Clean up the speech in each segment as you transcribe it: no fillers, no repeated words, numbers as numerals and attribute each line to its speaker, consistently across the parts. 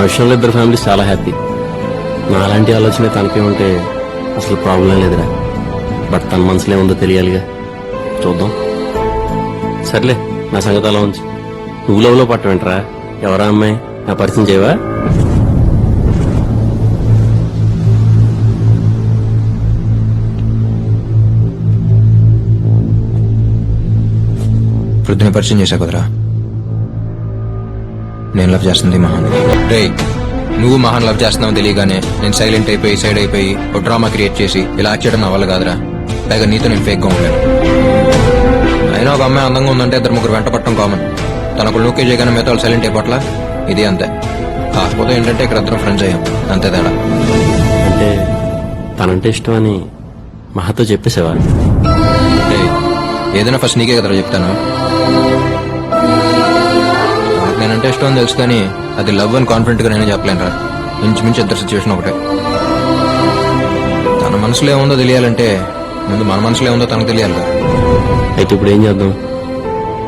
Speaker 1: విషయంలో ఇద్దరు ఫ్యామిలీస్ చాలా హ్యాపీ. నాలాంటి ఆలోచన తనకే ఉంటే అసలు ప్రాబ్లం లేదురా. బట్ తన మనసులో ఏముందో తెలియాలిగా. చూద్దాం. సర్లే, నా సంగతి అలా ఉంచు. నువ్వు లవ్లో పట్టవేంట్రా? ఎవరా అమ్మాయి? నా పరిచయం చేయవా?
Speaker 2: వృద్ధిని పరిచయం చేశా కుదరా. నేను లవ్ చేస్తుంది మహాన్. రే, నువ్వు మహాన్ లవ్ చేస్తున్నావు తెలియగానే నేను సైలెంట్ అయిపోయి సైడ్ అయిపోయి ఒక డ్రామా క్రియేట్ చేసి ఇలా యాక్ట్ చేయడం నా వల్ల కాదురా. పైగా నీతో నేను ఫేక్ గా ఉండలేను. అయినా ఒక అమ్మాయి అందంగా ఉందంటే ఇద్దరు ముగ్గురు వెంట పట్టడం కామన్. తనకు లూకే చేయగానే మిగతా వాళ్ళు సైలెంట్ అయిపోట్లా. ఇది అంతే. కాకపోతే ఏంటంటే ఇక్కడ ఇద్దరం ఫ్రెండ్స్ అయ్యాం, అంతే తేడా.
Speaker 1: అంటే తనంటే ఇష్టం అని మహాతో చెప్పేసేవా?
Speaker 2: రేయ్, ఏదైనా ఫస్ట్ నీకే కదరా చెప్తాను. నేనంటే ఇష్టం అని తెలుసు కానీ అది లవ్ అని కాన్ఫిడెంట్ గా నేనే చెప్పలేనురా. ఇంచుమించు ఇద్దరు సిచ్యువేషన్ ఒకటే. తన మనసులో ఏముందో తెలియాలంటే ముందు మన మనసులో ఏముందో తనకు తెలియాలి.
Speaker 1: అయితే ఇప్పుడు ఏం చేద్దాం?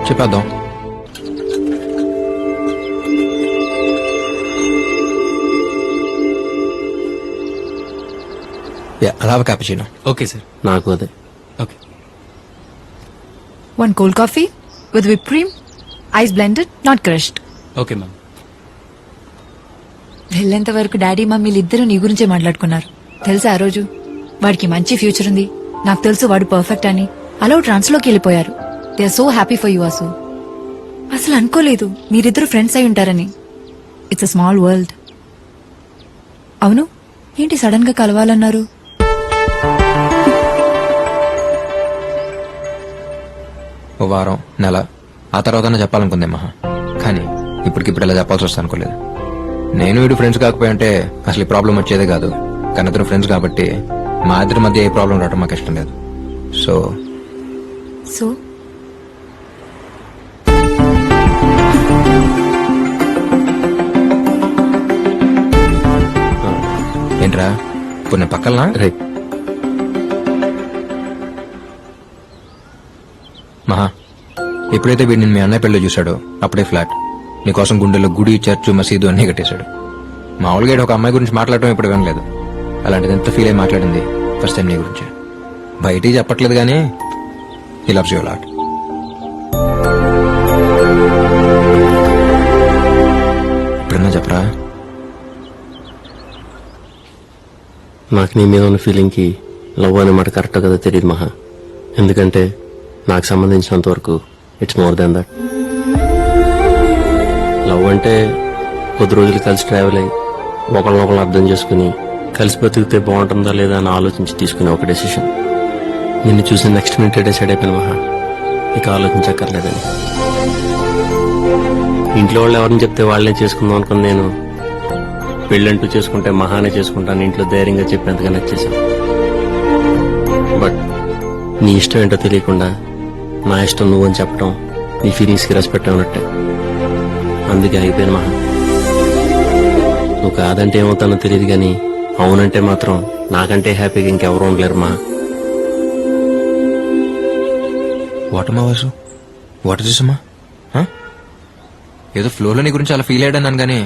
Speaker 2: చెప్పేద్దాం. అలా క్యాపుచినో.
Speaker 3: Okay sir.
Speaker 1: నాకు అదే.
Speaker 3: Okay.
Speaker 4: One cold coffee with whipped cream, ice blended, not crushed.
Speaker 3: Okay ma'am.
Speaker 4: వెళ్ళేంత వరకు డాడీ మమ్మీలు ఇద్దరు నీ గురించే మాట్లాడుకున్నారు. తెలుసా ఆ రోజు? వాడికి మంచి ఫ్యూచర్ ఉంది, నాకు తెలుసు వాడు పర్ఫెక్ట్ అని. అలా ట్రాన్స్ లోకి వెళ్ళిపోయారు. They are so happy for you అసు. అసలు అనుకోలేదు మీరిద్దరు ఫ్రెండ్స్ అయి ఉంటారని. It's a small world. అవును, ఏంటి సడన్ గా కలవాలన్నారు?
Speaker 2: ఓ వారం, నెల ఆ తర్వాత చెప్పాలనుకుందే మహా. కానీ ఇప్పటికిప్పుడు ఇలా చెప్పాల్సి వస్తా అనుకోలేదు. నేను వీడు ఫ్రెండ్స్ కాకపోయి అంటే అసలు ఈ ప్రాబ్లం వచ్చేదే కాదు. కానీ ఇద్దరు ఫ్రెండ్స్ కాబట్టి మా ఇద్దరి మధ్య ఏ ప్రాబ్లం రావడం మాకు ఇష్టం లేదు. సో
Speaker 4: సో
Speaker 2: ఏంట్రా ఇప్పుడు నేను పక్కన
Speaker 1: రైట్.
Speaker 2: మహా, ఎప్పుడైతే వీడు నేను మీ అన్నయ్య పెళ్ళి చూశాడో అప్పుడే ఫ్లాట్. నీకోసం గుండెల్లో గుడి, చర్చు, మసీదు అన్నీ కట్టేశాడు. మామూలుగా ఈడు ఒక అమ్మాయి గురించి మాట్లాడటం ఇప్పుడు వినలేదు. అలాంటిది ఎంత ఫీల్ అయి మాట్లాడింది ఫస్ట్ టైం నీ గురించి. బయటికి చెప్పట్లేదు కానీ హీ లవ్స్ యు లాట్. ఇప్పుడన్నా చెప్పరా?
Speaker 1: నాకు నీ మీద ఉన్న ఫీలింగ్కి లవ్ అనే మాట కరెక్ట్ కదా తెలియదు మహా. ఎందుకంటే నాకు సంబంధించినంత వరకు it's more than that. Love అంటే కొద్ది రోజులు కలిసి ట్రావెల్ అయ్యి ఒకళ్ళనొకళ్ళు అర్థం చేసుకుని కలిసి బతికితే బాగుంటుందా లేదా అని ఆలోచించి తీసుకునే ఒక డెసిషన్. నిన్ను చూసి నెక్స్ట్ మినిట్ డిసైడ్ అయిపోయిన మహా, ఇక ఆలోచించక్కర్లేదని. ఇంట్లో వాళ్ళు ఎవరిని చెప్తే వాళ్ళనే చేసుకుందాం అనుకుని నేను పెళ్ళంటూ చేసుకుంటే మహానే చేసుకుంటాను ఇంట్లో ధైర్యంగా చెప్పేంతగా నచ్చేసాను. బట్ నీ ఇష్టం ఏంటో తెలియకుండా నా ఇష్టం నువ్వని చెప్పడం నీ ఫీలింగ్స్కి రెస్పెక్ట్ అన్నట్టే. అందుకే అయిపోయాను మహా. నువ్వు కాదంటే ఏమవుతానో తెలియదు కానీ అవునంటే మాత్రం నాకంటే హ్యాపీగా ఇంకెవరూ ఉండలేరు మా.
Speaker 2: వాటమ్మా వాసు, వాట్ ఇస్ అమ్మా? ఏదో ఫ్లోలో నీ గురించి అలా ఫీల్ అయ్యాను కానీ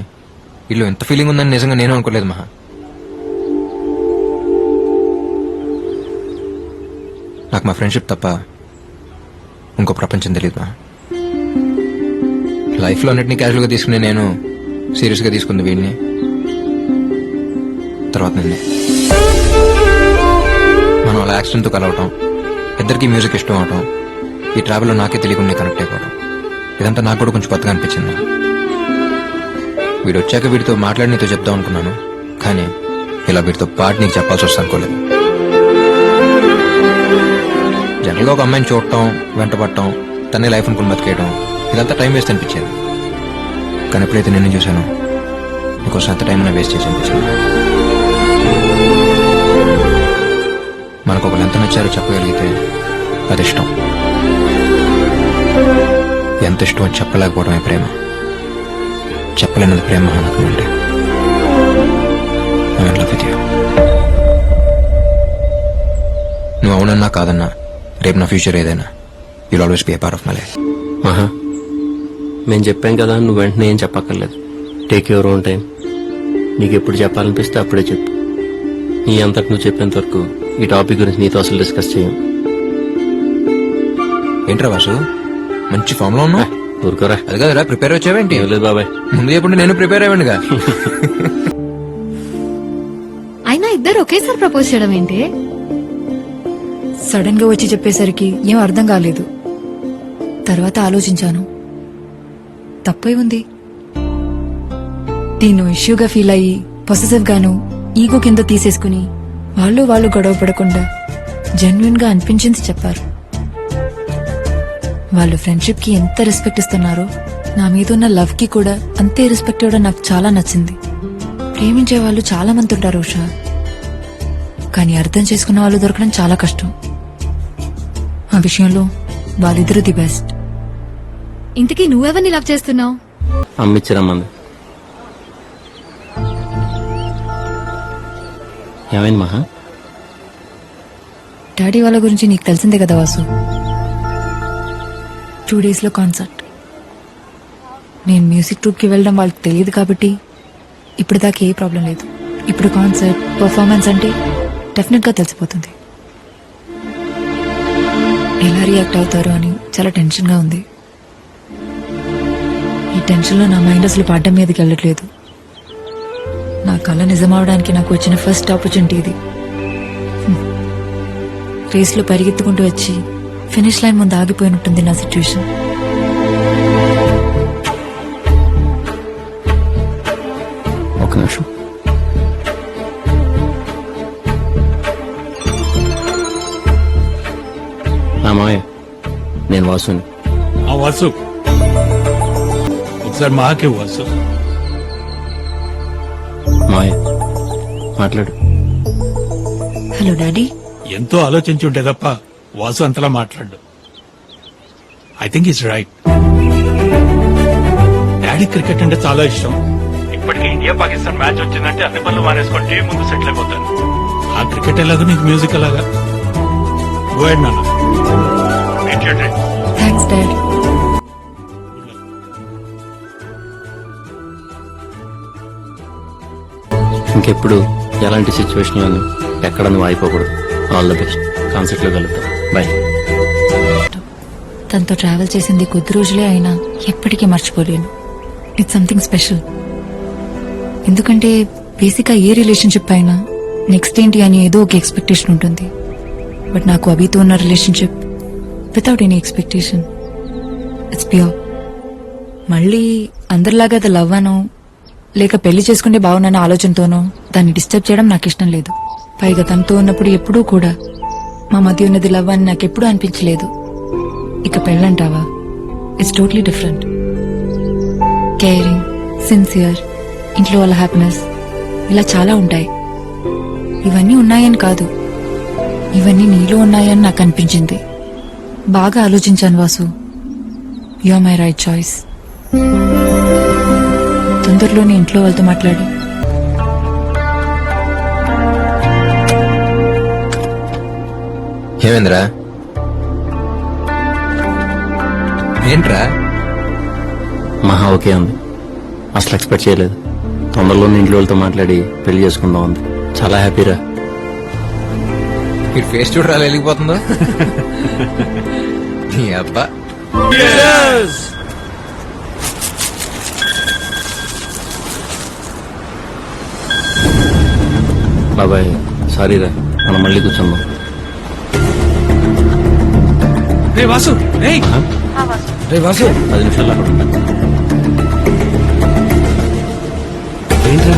Speaker 2: వీళ్ళు ఎంత ఫీలింగ్ ఉందని నిజంగా నేను అనుకోలేదు మహా. నాకు మా ఫ్రెండ్షిప్ తప్ప ఇంకో ప్రపంచం తెలియదు మహా. లైఫ్లో అన్నిటినీ క్యాజువల్గా తీసుకుని నేను సీరియస్గా తీసుకుంది వీడిని, తర్వాత నిన్నే. మనం అలా యాక్సిడెంట్తో కలవటం, ఇద్దరికి మ్యూజిక్ ఇష్టం అవటం, ఈ ట్రావెల్లో నాకే తెలియకుండా కనెక్ట్ అయిపోవడం, ఇదంతా నాకు కూడా కొంచెం కొత్తగా అనిపించింది. వీడు వచ్చాక వీడితో మాట్లాడి నీతో చెప్దాం అనుకున్నాను, కానీ ఇలా వీడితో పాటు నీకు చెప్పాల్సి వస్తా అనుకోలేదు. జనరల్గా ఒక అమ్మాయిని చూడటం, వెంట పడటం, తనే లైఫ్ అనుకుని బతికేయడం, ఇదంతా టైం వేస్ట్ అనిపించేది. కానీ ఎప్పుడైతే నేను చూశాను నీకోసం అంత టైం వేస్ట్ చేసి అనిపించింది. మనకు ఒకరు ఎంత నచ్చారో చెప్పగలిగితే అది ఇష్టం. ఎంత ఇష్టం అని చెప్పలేకపోవడమే ప్రేమ. చెప్పలేనది ప్రేమ నాకు అంటే నువ్వు అవునన్నా కాదన్నా రేపు నా ఫ్యూచర్ ఏదైనా you'll always be A part of my life.
Speaker 1: మహా, మేము చెప్పాం కదా, నువ్వు వెంటనే ఏం చెప్పక్కర్లేదు. Take your own time. నీకు ఎప్పుడు చెప్పాలనిపిస్తే అప్పుడే చెప్పు. నీ అంతకు నువ్వు చెప్పేంత వరకు ఈ టాపిక్ గురించి నీతో అసలు డిస్కస్ చేయం.
Speaker 2: ఏంట్రా వాసు మంచి ఫామ్ లో ఉన్నావు.
Speaker 1: ఊరుకోరా.
Speaker 2: అది కదరా ప్రిపేర్ వచ్చావేంటి?
Speaker 1: ఏం లేదు బాబాయ్.
Speaker 2: ముందు చెప్పుడు నేను ప్రిపేర్ అయ్యానుగా.
Speaker 3: అయినా ఇద్దరు ఒకేసారి ప్రపోజ్ చేయడం ఏంటి?
Speaker 4: సడన్ గా వచ్చి చెప్పేసరికి ఏం అర్థం కాలేదు. తర్వాత ఆలోచించాను, తప్పే ఉంది. దీన్ని ఇష్యూగా ఫీల్ అయ్యి పొసెసివ్ గాను ఈగో కింద తీసేసుకుని వాళ్ళు గొడవ పడకుండా జెన్యున్ గా అనిపించింది చెప్పారు. వాళ్ళు ఫ్రెండ్షిప్ కి ఎంత రెస్పెక్ట్ ఇస్తున్నారో నా మీద ఉన్న లవ్ కి కూడా అంతే రెస్పెక్ట్ ఇవ్వడం నాకు చాలా నచ్చింది. ప్రేమించే వాళ్ళు చాలా మంది ఉంటారు ఉషా, కానీ అర్థం చేసుకున్న వాళ్ళు దొరకడం చాలా కష్టం. ఆ విషయంలో వాళ్ళిద్దరూ ది బెస్ట్.
Speaker 3: ఇంతకీ నువ్వెవరిని లవ్ చేస్తున్నావు?
Speaker 1: అమ్మిచ్చిరమ్మంది. ఏమైంది మహా?
Speaker 4: డాడీ వాళ్ళ గురించి నీకు తెలిసిందే కదా వాసు. 2 days లో కాన్సర్ట్. నేను మ్యూజిక్ ట్రూప్ కి వెళ్ళడం వాళ్ళకి తెలియదు కాబట్టి ఇప్పటిదాకా ఏ ప్రాబ్లం లేదు. ఇప్పుడు కాన్సర్ట్ పర్ఫార్మెన్స్ అంటే డెఫినెట్ గా తెలిసిపోతుంది. ఎలా రియాక్ట్ అవుతారో అని చాలా టెన్షన్ గా ఉంది. ఈ టెన్షన్ లో నా మైండ్ అసలు పాడడం మీదకి వెళ్ళట్లేదు. నా కళ నిజమవడానికి నాకు వచ్చిన ఫస్ట్ ఆపర్చునిటీ ఇది. రేస్ లో పరిగెత్తుకుంటూ వచ్చి ఫినిష్ లైన్ ముందు ఆగిపోయినట్టుంది నా సిచ్యువేషన్.
Speaker 1: ఒక నిమిషం. మామయ్య, నేను వాసుని.
Speaker 5: ఆ వాసు ఒకసారి మాకే వాసు.
Speaker 1: మామయ్య మాట్లాడు.
Speaker 4: Hello daddy.
Speaker 5: ఎంతో ఆలోచించి ఉంటే తప్ప వాసు అంతలా మాట్లాడు. I think is right. Daddy cricket అంటే చాలా ఇష్టం. ఇప్పటికే ఇండియా పాకిస్తాన్ మ్యాచ్ వచ్చిందంటే అన్ని పనులు మానేసుకొని టీవీ ముందు సెటిల్ అయిపోతాను. ఆ క్రికెట్ ఎలాగో నీకు మ్యూజిక్ ఎలాగా. గో అహెడ్ నాన్న.
Speaker 4: Thanks dad.
Speaker 1: ఇంకెప్పుడు ఎలాంటి సిచ్యువేషన్ లోను ఎక్కడ నువ్వు అయిపోకూడదు. All the best. కాన్సర్ట్ లో కలుద్దాం. బాయ్.
Speaker 4: తనతో ట్రావెల్ చేసింది కొద్ది రోజులే అయినా ఎప్పటికీ మర్చిపోలేను. It's something special. ఎందుకంటే బేసిక్ గా ఏ రిలేషన్షిప్ అయినా నెక్స్ట్ ఏంటి అని ఏదో ఒక ఎక్స్పెక్టేషన్ ఉంటుంది. బట్ నాకు అభితో ఉన్న relationship without any expectation. It's pure. మళ్ళీ అందరిలాగా అది లవ్ అనో లేక పెళ్లి చేసుకుంటే బాగున్న ఆలోచనతోనో దాన్ని డిస్టర్బ్ చేయడం నాకు ఇష్టం లేదు. పైగా తనతో ఉన్నప్పుడు ఎప్పుడూ కూడా మా మధ్య ఉన్నది లవ్ అని నాకెప్పుడూ అనిపించలేదు. ఇక పెళ్ళంటావా, it's totally different. Caring, sincere, ఇంట్లో వాళ్ళ హ్యాపీనెస్, ఇలా చాలా ఉంటాయి. ఇవన్నీ ఉన్నాయని కాదు, ఇవన్నీ నీలో ఉన్నాయని నాకు అనిపించింది. బాగా ఆలోచించాను Vasu. You are my right choice. తొందరలోనే ఇంట్లో వాళ్ళతో మాట్లాడి
Speaker 2: ఏమైందిరా? ఏంట్రా?
Speaker 1: మహా ఓకే ఉంది. అసలు ఎక్స్పెక్ట్ చేయలేదు. తొందరలోనే ఇంట్లో వాళ్ళతో మాట్లాడి పెళ్లి చేసుకుందాం ఉంది. చాలా హ్యాపీరా.
Speaker 2: మీరు ఫేస్ చూడరా వెళ్ళిపోతుందో. నీ అబ్బా.
Speaker 1: బాబాయ్ సారీరా, మనం మళ్ళీ కూర్చుందాం.
Speaker 5: రే వాసు, రే రే వాసు.
Speaker 1: 10 నిమిషాలు అక్కడ ఉంటా. ఏంట్రా?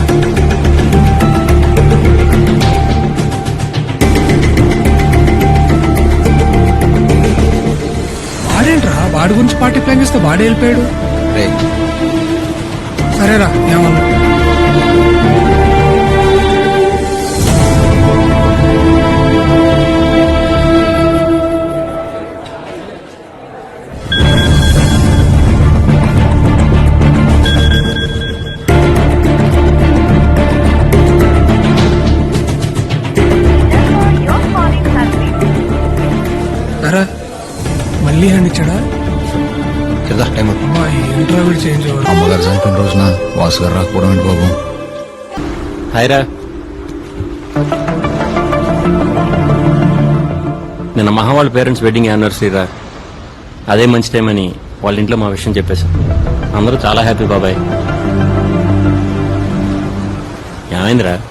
Speaker 6: వాడేంట్రా వాడి గురించి పార్టీ ప్లాన్ చేస్తే వాడే వెళ్ళిపోయాడు.
Speaker 2: రే
Speaker 6: సరేరా ఏమన్నా. సరే మళ్ళీ హ్యాండ్ ఇచ్చాడా?
Speaker 2: కదా టైం అవుతుంది.
Speaker 6: అమ్మా ఏంట్రా వీడు చేంజ్ అవ్వడం.
Speaker 7: అమ్మగారు చనిపోయిన రోజున వాసు గారు రాకపోవడం ఏంటి బాబు?
Speaker 1: హాయ్రా. నిన్న మహా వాళ్ళ పేరెంట్స్ వెడ్డింగ్ యానివర్సరీ రా. అదే మంచి టైం అని వాళ్ళ ఇంట్లో మా విషయం చెప్పేశాం. అందరూ చాలా హ్యాపీ బాబాయ్. ఏమైందిరా?